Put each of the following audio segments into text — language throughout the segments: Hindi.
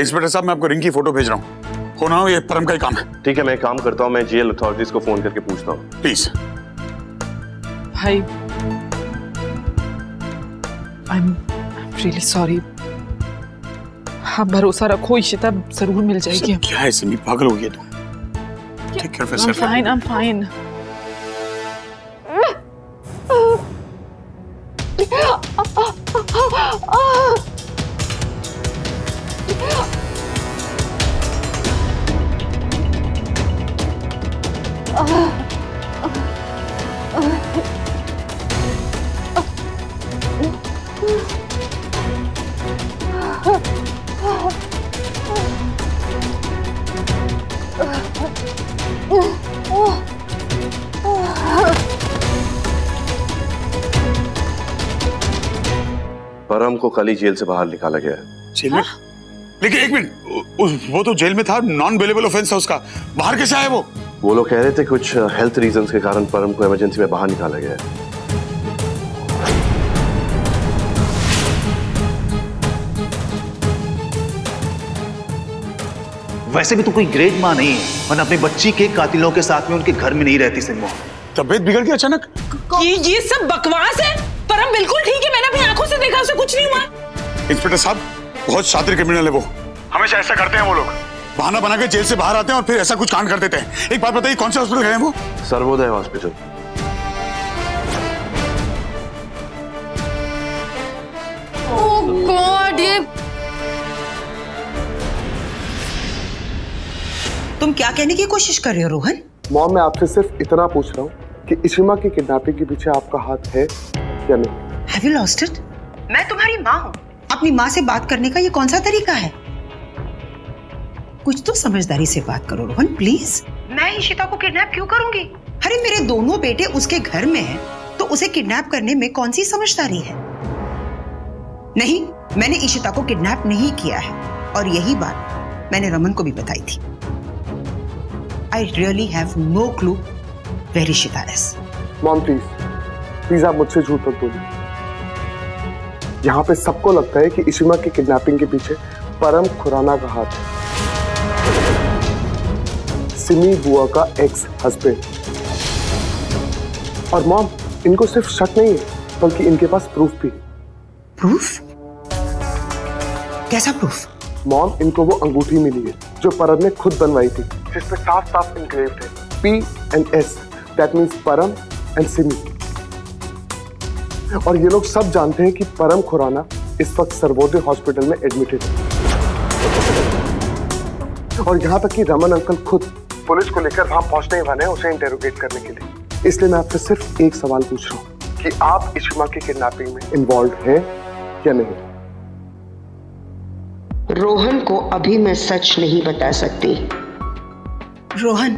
इंस्पेक्टर साहब, मैं आपको रिंग की फोटो भेज रहा हूँ। होना हो ये परम का ही काम है। ठीक है, मैं एक काम करता हूँ, मैं जेल अथॉरिटीज को फोन करके पूछता हूँ। प्लीज। भाई, I'm really sorry। आप भरोसा रखो, इशिता जरूर मिल जाएगी। क्या है सिमी, पागल हो गई तुम? Take care of yourself. I'm fine। परम को कल ही जेल से बाहर निकाला गया है। जेल में? लेकिन एक मिनट, वो तो जेल में था, नॉन बेलेबल ऑफेंस था उसका, बाहर कैसे आया वो? वो लोग कह रहे थे कुछ हेल्थ रीजंस के कारण परम को इमरजेंसी में बाहर निकाला गया है। वैसे भी तो कोई ग्रेट माँ नहीं है, वरना अपनी बच्ची के कातिलों के साथ में उनके घर में नहीं रहती सिम्मो। तबीयत बिगड़ गई अचानक? ये सब बकवास है। परम बिल्कुल ठीक है, मैंने अपनी आंखों से देखा, उसे कुछ नहीं हुआ। इंस्पेक्टर साहब, बहुत शातिर क्रिमिनल है वो। हमेशा ऐसा करते हैं वो लोग, बहाना बना के जेल से बाहर आते हैं और फिर ऐसा कुछ कांड कर देते हैं। एक बात बताइए, कौन से हॉस्पिटल गए हैं वो? सर्वोदय हॉस्पिटल। ओह गॉड, ये तुम क्या कहने की कोशिश कर रहे हो रोहन? मॉम, मैं आपसे सिर्फ इतना पूछ रहा हूँ कि इशिमा की किडनैपिंग के पीछे आपका हाथ है या नहीं? Have you lost it? मैं तुम्हारी माँ हूँ। अपनी माँ से बात करने का ये कौन सा तरीका है? कुछ तो समझदारी से बात करो रोहन, प्लीज। मैं इशिता को किडनैप क्यों करूंगी? अरे मेरे दोनों बेटे उसके घर में हैं, तो उसे किडनैप करने में कौन सी समझदारी है? नहीं, मैंने इशिता को किडनैप नहीं किया है, और यही बात मैंने रमन को भी बताई थी। I really have no clue where Ishita is. Mom please आप मुझसे झूठ मत बोलिए। यहाँ पे सबको लगता है कि इशिमा की किडनैपिंग के पीछे परम खुराना का हाथ है, सिमी बुआ का एक्स हस्बैंड। और मॉम, इनको सिर्फ शक नहीं है, बल्कि इनके पास प्रूफ भी। प्रूफ? कैसा प्रूफ? मॉम, इनको वो अंगूठी मिली है जो परम ने खुद बनवाई थी, जिसमें साफ साफ इंक्लेव्ड है P&S, दैट मींस परम एंड सिमी। और ये लोग सब जानते हैं कि परम खुराना इस वक्त सर्वोदय हॉस्पिटल में एडमिटेड है, और यहाँ तक कि रमन अंकल खुद पुलिस को लेकर वहां पहुंचने ही वाले हैं उसे इंटेरोगेट करने के लिए। इसलिए मैं आपसे सिर्फ एक सवाल पूछ रहा हूँ कि आप इशिमा की किडनैपिंग में इन्वॉल्व हैं या नहीं? रोहन को अभी मैं सच नहीं बता सकती। Rohan,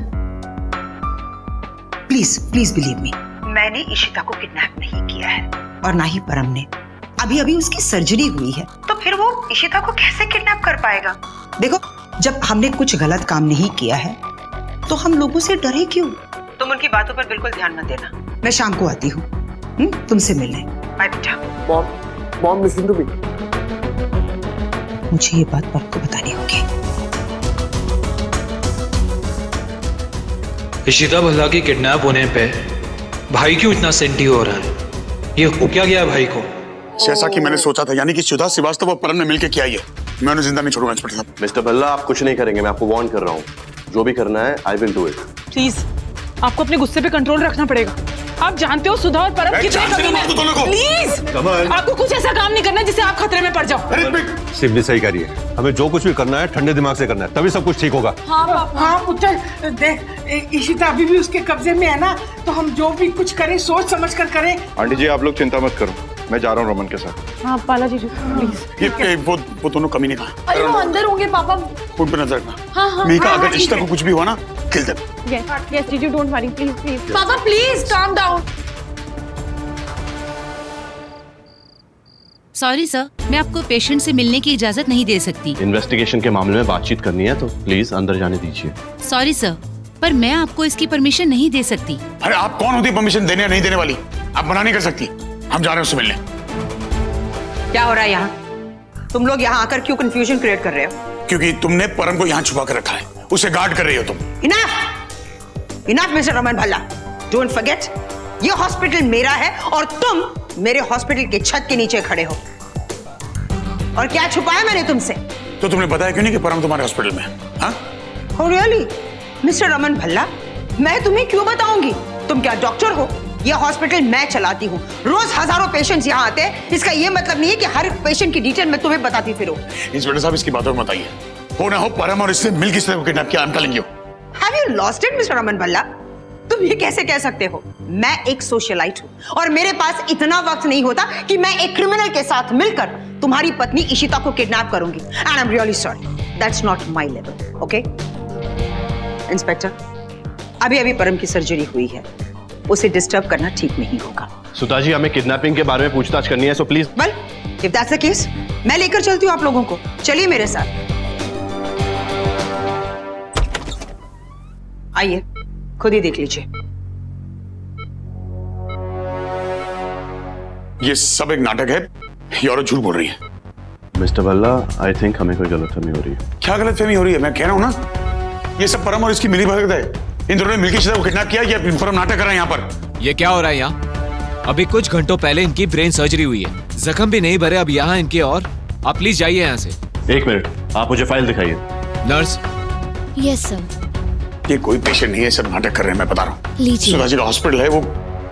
please please believe me, मैंने इशिता को किडनैप नहीं किया है, और ना ही परम ने। अभी अभी उसकी सर्जरी हुई है, तो फिर वो इशिता को कैसे किडनैप कर पाएगा? देखो, जब हमने कुछ गलत काम नहीं किया है तो हम लोगों से डरे क्यों? तुम उनकी बातों पर बिल्कुल ध्यान मत देना। मैं शाम को आती हूँ तुमसे मिलने। बाय बेटा। Mom listen to me. मुझे ये बात परम को बतानी होगी। इशिता भल्ला के किडनैप होने पे भाई क्यों इतना सेंटी हो रहा है? ये हो क्या गया भाई को? जैसा कि मैंने सोचा था, यानी कि सुधा श्रीवास्तव और परम ने मिलकर किया ये। मैं उन्हें जिंदा नहीं छोड़ूंगा इंस्पेक्टर साहब। मिस्टर भल्ला, आप कुछ नहीं करेंगे, मैं आपको वार्न कर रहा हूँ। जो भी करना है I will do it. Please आपको अपने गुस्से पे कंट्रोल रखना पड़ेगा। आप जानते हो सुधा और परम कितने कमीने हैं। प्लीज आपको कुछ ऐसा काम नहीं करना जिससे आप खतरे में पड़ जाओ। सिमली सही कह रही है, हमें जो कुछ भी करना है ठंडे दिमाग से करना है, तभी सब कुछ ठीक होगा। हाँ पुत्र, देख इशिता अभी भी उसके कब्जे में है ना, तो हम जो भी कुछ करें सोच समझ कर करें। आंटी जी आप लोग चिंता मत करो, मैं जा रहा हूँ रमन के साथ। हाँ बालाजी जी प्लीज। ये वो दोनों कमीने कहाँ? अरे वो अंदर होंगे पापा। फूड पे नजर रखना। हाँ, मीका, अगर इशिता को कुछ भी हुआ ना, किल देम। यस जीजू, डोंट वरी, प्लीज। पापा please calm down. Sorry sir, मैं आपको पेशेंट से मिलने की इजाजत नहीं दे सकती। इन्वेस्टिगेशन के मामले में बातचीत करनी है तो प्लीज अंदर जाने दीजिए। सॉरी सर, पर मैं आपको इसकी परमिशन नहीं दे सकती। अरे आप कौन होती परमिशन देने या नहीं देने वाली? आप मना नहीं कर सकती। हम जा रहे हैं उससे मिलने। क्या हो रहा है यहाँ? तुम लोग यहाँ आकर क्यों कंफ्यूजन क्रिएट कर रहे हो? क्योंकि तुमने परम को यहाँ छुपा कर रखा है, उसे गार्ड कर रही हो तुम। Enough mister Raman Bhalla, don't forget ये हॉस्पिटल मेरा है और तुम मेरे हॉस्पिटल के छत के नीचे खड़े हो। और क्या छुपाया मैंने तुमसे? तो तुमने बताया क्यों नहीं कि परम तुम्हारे हॉस्पिटल में है? हाँ? Oh really? Mister Raman Bhalla, मैं तुम्हें क्यों बताऊंगी? तुम क्या डॉक्टर हो? यह हॉस्पिटल मैं चलाती हूँ। रोज हजारों पेशेंट्स यहाँ आते हैं। इसका ये मतलब नहीं है कि हर पेशेंट की डिटेल मैं तुम्हें बताती फिरूं। इंस्पेक्टर साहब इसकी बातों में बताइए। हो ना हो परम और इससे मिल किसने को किडनैप किया? I'm telling you। Have you lost it, mister Raman Bhalla? तुम ये कैसे कह सकते हो? मैं एक सोशलाइट हूँ और मेरे पास इतना वक्त नहीं होता कि मैं एक क्रिमिनल के साथ मिलकर तुम्हारी पत्नी इशिता को किडनैप करूंगी। And I'm really sorry. That's not my level. Okay? Inspector, अभी परम की सर्जरी हुई है, उसे डिस्टर्ब करना ठीक नहीं होगा। सुधा जी, हमें किडनैपिंग के बारे में पूछताछ करनी है, so please. Well, if that's the case, मैं लेकर चलती हूँ आप लोगों को। चलिए मेरे साथ। आइए, खुद ही देख लीजिए। ये सब एक नाटक है, ये औरत झूठ बोल रही है। मिस्टर भल्ला, आई थिंक हमें कोई गलतफहमी हो रही है। क्या गलतफहमी हो रही है? मैं कह रहा हूं ना, ये सब परम और इसकी मिली भगत है। इन दोनों ने मिलकर इशिता को किडनैप किया। ये परम नाटक कर रहा है यहाँ पर। ये क्या हो रहा है यहाँ? अभी कुछ घंटों पहले इनकी ब्रेन सर्जरी हुई है, जख्म भी नहीं भरे अब यहाँ इनके। और आप प्लीज जाइए यहाँ से। एक मिनट, आप मुझे फाइल दिखाइए। नर्स। Yes sir. ये कोई पेशेंट नहीं है, सब नाटक कर रहे हैं, मैं बता रहा हूँ। लीजिए। सुधा जी का हॉस्पिटल है, वो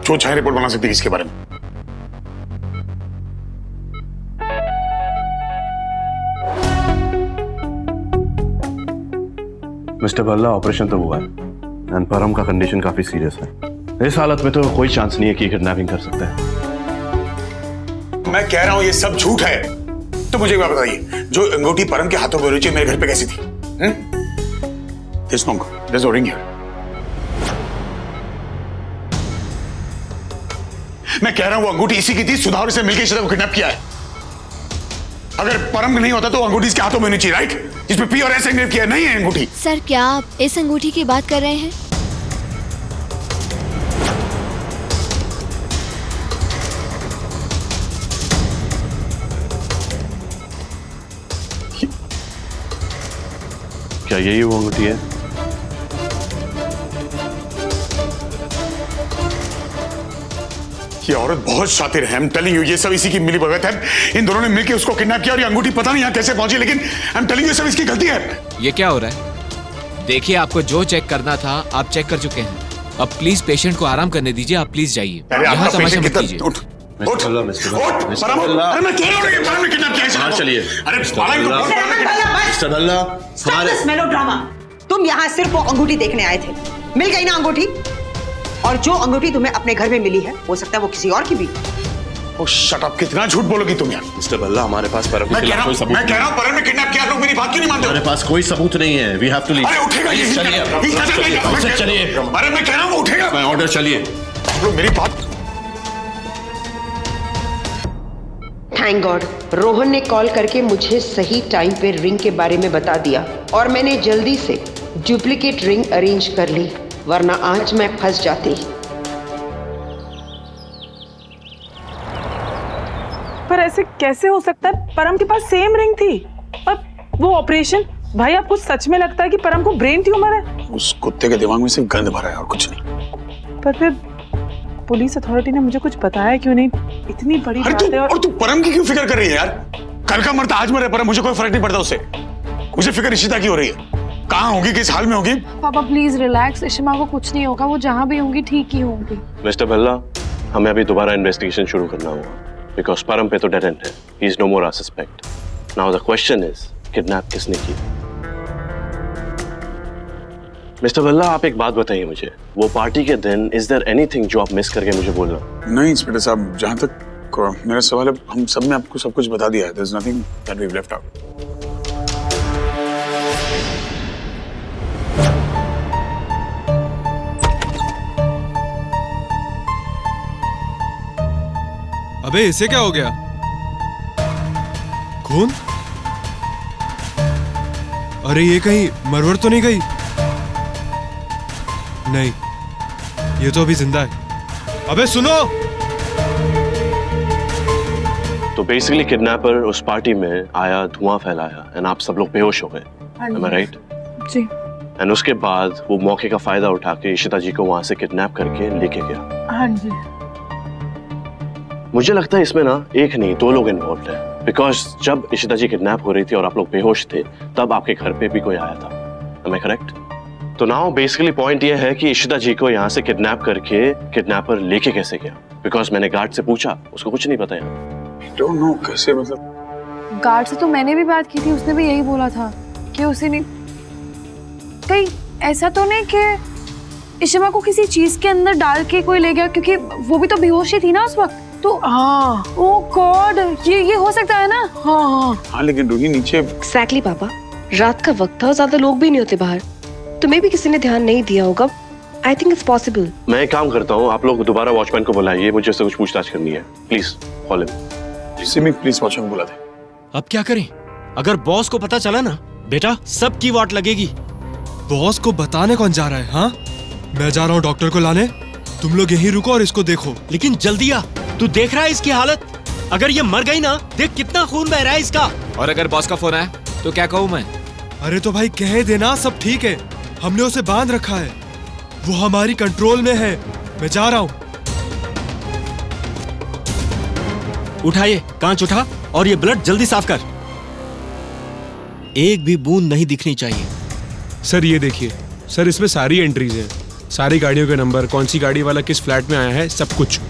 जो चाहे रिपोर्ट बना सकती है इसके बारे में। मिस्टर भल्ला, ऑपरेशन तो हुआ है एंड परम का कंडीशन काफी सीरियस है। इस हालत में तो कोई चांस नहीं है कि किडनैपिंग कर सकता है। मैं कह रहा हूं ये सब झूठ है। तो मुझे एक बात बताइए, जो अंगूठी परम के हाथों में रुचि मेरे घर पे कैसी थी? There's no ring here। मैं कह रहा हूं वो अंगूठी इसी की थी। सुधा और इसे मिलकर इशिता को किडनैप किया है। अगर परम नहीं होता तो अंगूठी इसके हाथों में होनी चाहिए, राइट? जिसमें पी और एस एंग्रेव किया नहीं है अंगूठी। सर, क्या आप इस अंगूठी की बात कर रहे हैं? क्या यही वो अंगूठी है? ये औरत बहुत शातिर है। I'm telling you, ये सब इसी की मिली भगत है। इन दोनों ने मिलकर उसको किडनैप किया और ये अंगूठी पता नहीं यहाँ कैसे पहुंची, लेकिन I'm telling you, ये सब इसकी गलती है। ये क्या हो रहा है? देखिए, आपको जो चेक करना था आप चेक कर चुके हैं। अब प्लीज पेशेंट को आराम करने दीजिए। आप प्लीज जाइए, यहाँ तमाशा मत कीजिए। तुम यहाँ सिर्फ वो अंगूठी देखने आए थे। मिल गई ना अंगूठी? और जो अंगूठी तुम्हें अपने घर में मिली है, हो सकता है वो किसी और की भी। Oh, shut up! कितना झूठ बोलोगी तुम यार? मिस्टर भल्ला, हमारे पास परम के खिलाफ कोई सबूत नहीं। मैं कह रहा हूँ परम ने किडनैप किया, लोग मेरी बात क्यों नहीं मानते? हमारे पास कोई सबूत नहीं है। We have to leave। अरे उठेगा ये। चलिए। अरे मैं कह रहा हूँ वो उठेगा। मैं ऑर्डर, चलिए। लोग मेरी बात। थैंक गॉड, रोहन ने कॉल करके मुझे सही टाइम पे रिंग के बारे में बता दिया और मैंने जल्दी से डुप्लीकेट रिंग अरेंज कर ली, वरना आज मैं फंस जाती। पर ऐसे कैसे हो सकता है? परम के पास सेम रिंग थी और वो ऑपरेशन भाई आपको सच में लगता है कि परम को ब्रेन ट्यूमर है? उस कुत्ते के दिमाग में सिर्फ गंद भरा है और कुछ नहीं। पर फिर पुलिस अथॉरिटी ने मुझे कुछ बताया क्यों नहीं? इतनी बड़ी बात है। और तू परम की क्यों फिक्र कर रही है यार? कल का मरता आज मरे परम, मुझे कोई फर्क नहीं पड़ता उससे। मुझे फिक्र इशिता की हो रही है, कहाँ होगी, किस हाल में होगी। पापा प्लीज रिलैक्स, इशिमा को कुछ नहीं होगा, वो जहाँ भी होंगी ठीक ही होंगी। मिस्टर भल्ला, हमें अभी दोबारा इन्वेस्टिगेशन शुरू करना होगा, बिकॉज परम पे तो डेड एंड है, he is no more our suspect. Now the question is, kidnap किसने किया? मिस्टर भल्ला, आप एक बात बताइए मुझे, वो पार्टी के दिन इज देयर एनीथिंग जो आप मिस करके मुझे बोलना? नहीं इंस्पेक्टर साहब, जहाँ तक मेरा सवाल है, हम सब ने आपको सब कुछ बता दिया है। There is nothing that we have left out. अबे इसे क्या हो गया? खून? अरे ये कहीं मरवर तो नहीं गई? नहीं, ये तो अभी जिंदा है। अबे सुनो! तो बेसिकली किडनैपर उस पार्टी में आया, धुआं फैलाया, एंड आप सब लोग बेहोश हो गए। Am I right? जी। एंड उसके बाद वो मौके का फायदा उठा के इशिता जी को वहां से किडनैप करके लेके गया। हाँ जी। मुझे लगता है इसमें ना एक नहीं 2 लोग इन्वॉल्व है, बिकॉज जब इशिता जी किडनैप हो रही थी और आप लोग बेहोश थे, तब आपके घर पे भी कोई आया था। Am I correct? तो नाउ बेसिकली पॉइंट ये है कि इशिता जी को यहाँ से किडनैप करके किडनैपर लेके कैसे गया? बिकॉज मैंने गार्ड से पूछा, उसको कुछ नहीं पता यार। Don't know, कैसे मतलब? गार्ड से तो मैंने भी बात की थी, उसने भी यही बोला था कि उसे नहीं, कहीं ऐसा तो नहीं कि इशिमा को किसी चीज के अंदर डाल के कोई ले गया, क्योंकि वो भी तो बेहोश ही थी ना उस वक्त। तो हाँ, ओह गॉड, ये हो सकता है ना? हाँ लेकिन रूही नीचे। एक्जैक्टली पापा, रात का वक्त था और ज्यादा लोग भी नहीं होते बाहर, तो मे भी किसी ने ध्यान नहीं दिया होगा। I think it's possible. मैं एक काम करता हूँ, आप लोग दोबारा वॉचमैन को बुलाइए, मुझे उससे कुछ पूछताछ करनी है। Please call him. Simi please watchman को बुला दे। अब क्या करें? अगर बॉस को पता चला ना बेटा, सबकी वाट लगेगी। बॉस को बताने कौन जा रहा है? हाँ, मैं जा रहा हूँ डॉक्टर को लाने, तुम लोग यहीं रुको और इसको देखो। लेकिन जल्दी आ, तू देख रहा है इसकी हालत? अगर ये मर गई ना, देख कितना खून बह रहा है इसका। और अगर बॉस का फोन आया तो क्या कहूँ मैं? अरे तो भाई कह देना सब ठीक है, हमने उसे बांध रखा है, वो हमारी कंट्रोल में है। मैं जा रहा हूँ। उठाइए, कांच उठा और ये ब्लड जल्दी साफ कर। एक भी बूंद नहीं दिखनी चाहिए। सर ये देखिए सर, इसमें सारी एंट्रीज हैं, सारी गाड़ियों के नंबर, कौन सी गाड़ी वाला किस फ्लैट में आया है, सब कुछ।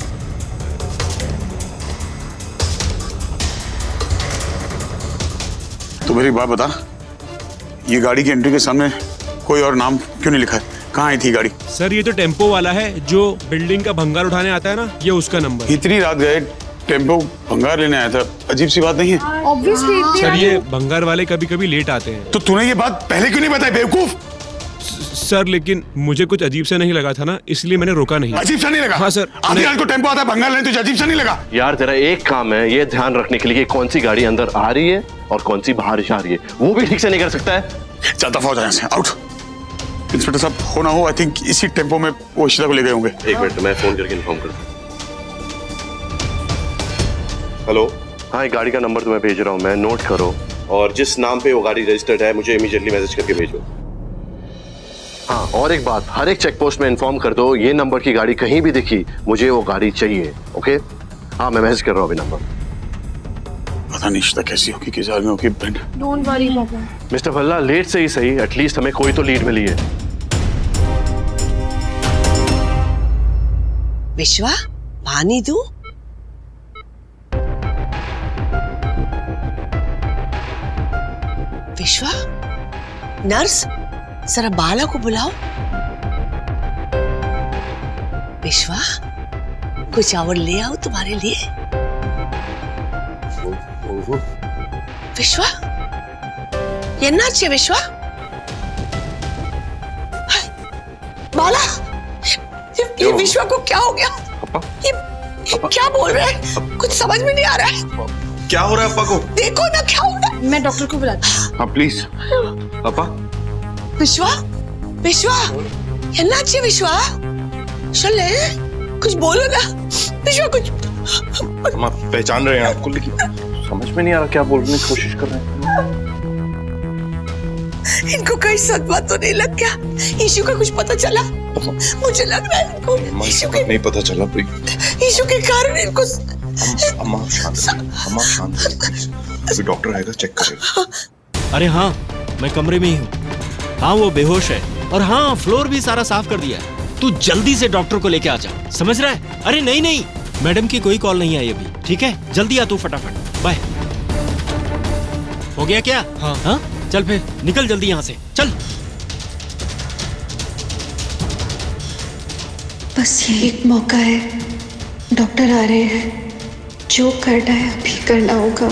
तो मेरी बात बता, ये गाड़ी की एंट्री के सामने कोई और नाम क्यों नहीं लिखा है? कहाँ आई थी गाड़ी? सर ये तो टेम्पो वाला है जो बिल्डिंग का भंगार उठाने आता है ना, ये उसका नंबर। इतनी रात गए, टेम्पो भंगार लेने आया था, अजीब सी बात नहीं है? ऑब्वियसली सर ये भंगार वाले कभी कभी लेट आते हैं। तो तूने ये बात पहले क्यों नहीं बताई बेवकूफ? सर लेकिन मुझे कुछ अजीब सा नहीं लगा था ना, इसलिए मैंने रोका नहीं। अजीब सा नहीं लगा? हाँ सर। आधी रात को टेम्पो आता है भंगार लेने, तुझे अजीब सा नहीं लगा? यार तेरा एक काम है ये ध्यान रखने के लिए कि कौन सी गाड़ी अंदर आ रही है और कौन सी बाहर जा रही है, वो भी ठीक से नहीं कर सकता है। चल दफा हो जाए यहाँ से, आउट। इंस्पेक्टर साहब, हो ना हो, आई थिंक इसी टेम्पो में वो इशिता को ले गए होंगे। एक मिनट, मैं फोन करके इन्फॉर्म करता हूँ। हेलो, हाँ एक गाड़ी का नंबर तुम्हें भेज रहा हूँ मैं, नोट करो, और जिस नाम पे वो गाड़ी रजिस्टर्ड है मुझे इमीडिएटली मैसेज करके भेजो। हाँ और एक बात, हर एक चेक पोस्ट में इन्फॉर्म कर दो, ये नंबर की गाड़ी कहीं भी दिखी मुझे वो गाड़ी चाहिए। ओके? हाँ मैं मैसेज कर रहा हूँ अभी नंबर। पता नहीं इशिता कैसी होगी, किस हाल में होगी। डोंट वरी पापा। मिस्टर भल्ला, लेट से ही सही, एटलीस्ट हमें कोई तो लीड मिली है। विश्वा, पानी दूं? विश्वा, नर्स जरा बाला को बुलाओ। विश्वा, कुछ और ले आओ तुम्हारे लिए। विश्वा, ये नाच है विश्वा। बाला, ये विश्वा को क्या हो गया? ये क्या बोल रहे हैं? कुछ समझ में नहीं आ रहा है। क्या हो रहा है? अप्पा को देखो ना क्या हो रहा है। मैं डॉक्टर को बुलाती हूँ। हाँ प्लीज। अप्पा, विश्वा, विश्वा, ये नाच है विश्वा। चल कुछ बोलो ना विश्वा, कुछ। हम आप पहचान रहे हैं आपको, लेकिन समझ में नहीं आ रहा क्या बोलने की कोशिश कर रहे हैं। इनको कहीं सदमा तो नहीं लग गया? ईशु का कुछ पता चला? मुझे लग रहा है इनको ईशु के नहीं पता चला। ईशु के कारण इनको। अम्मा शांत अभी डॉक्टर आएगा, चेक करेगा। अरे हाँ, मैं कमरे में ही हूँ। हाँ वो बेहोश है, और हाँ फ्लोर भी सारा साफ कर दिया है। तू जल्दी से डॉक्टर को लेके आ जा, समझ रहा है? अरे नहीं, मैडम की कोई कॉल नहीं आई अभी, ठीक है? जल्दी आ तू फटाफट। बाय। हो गया क्या? हाँ, चल फिर निकल जल्दी यहाँ से, चल। बस ये एक मौका है, डॉक्टर आ रहे हैं, जो करना है अभी करना होगा।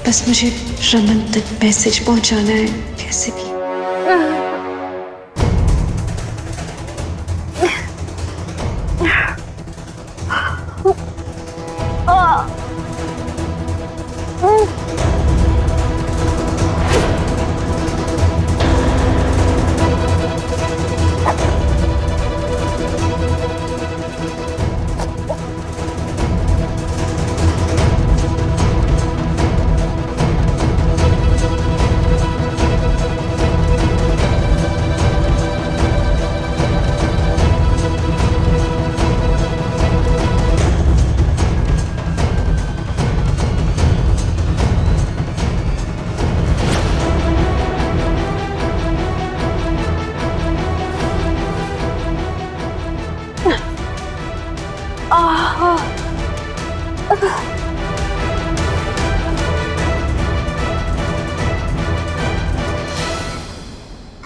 बस मुझे रमन तक मैसेज पहुंचाना है कैसे भी।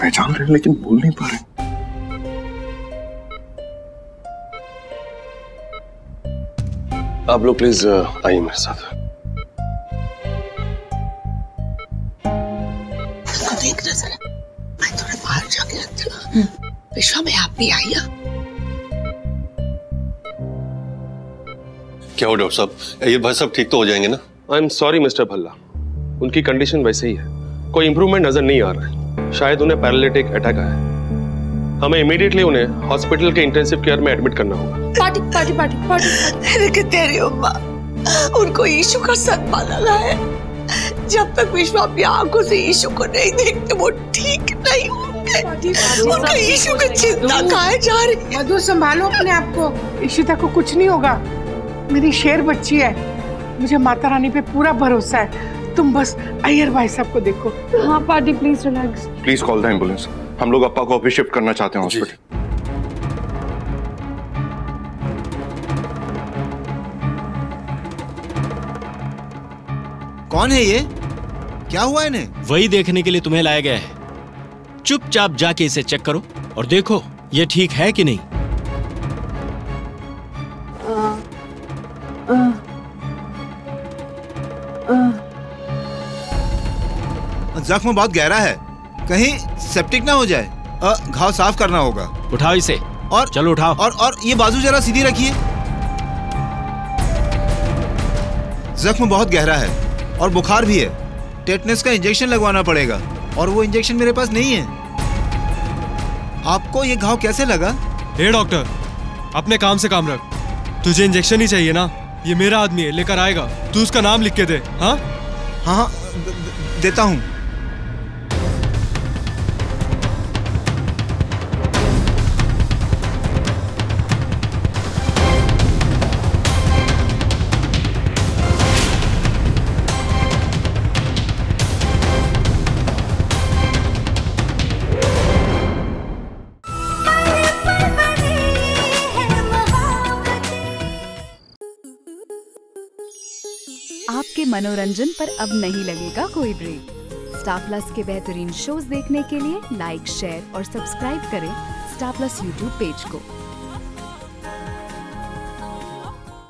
पहचान रहे लेकिन बोल नहीं पा रहे। आप लोग प्लीज आइए मेरे साथ। देख रहा जरा, मैं थोड़ा बाहर जाके रखती हूँ। विश्वा में आप भी आइए। क्या हो डॉक्टर साहब, ये भाई सब ठीक तो हो जाएंगे ना? I am sorry mister Bhalla, उनकी कंडीशन वैसे ही है, कोई इंप्रूवमेंट नजर नहीं आ रहा है। शायद उन्हें पैरालिटिक अटैक आया है। हमें इमीडिएटली उन्हें हॉस्पिटल के इंटेंसिव केयर में एडमिट करना होगा। पार्टी तेरी अम्मा, उनको ईशु का सदमा लगा है। जब तक विश्वा अपनी आंखों से ईशु को नहीं देखते वो ठीक नहीं होंगे। उनको ईशु की चिंता खाए जा रही है। मधु संभालो अपने आप को, इशिता को कुछ नहीं होगा। मेरी शेर बच्ची है, मुझे माता रानी पे पूरा भरोसा है। तुम बस अय्यर भाई साहब को देखो। हाँ party please relax. Please call the ambulance, हम लोग अप्पा को अभी शिफ्ट करना चाहते हैं हॉस्पिटल। कौन है ये? क्या हुआ इन्हें? वही देखने के लिए तुम्हें लाया गया है। चुपचाप जाके इसे चेक करो और देखो ये ठीक है कि नहीं। जख्म बहुत गहरा है, कहीं सेप्टिक ना हो जाए। घाव साफ करना होगा। उठाओ इसे। और चलो उठाओ। और ये बाजू जरा सीधी रखिए। जख्म बहुत गहरा है और बुखार भी है। टेटनस का इंजेक्शन लगवाना पड़ेगा और वो इंजेक्शन मेरे पास नहीं है। आपको ये घाव कैसे लगा? हे डॉक्टर, अपने काम से काम रख। तुझे इंजेक्शन ही चाहिए ना? ये मेरा आदमी है, लेकर आएगा। तू उसका नाम लिख के दे। हाँ हाँ देता हूँ। आपके मनोरंजन पर अब नहीं लगेगा कोई ब्रेक। स्टार प्लस के बेहतरीन शोज देखने के लिए लाइक, शेयर और सब्सक्राइब करें स्टार प्लस यूट्यूब पेज को।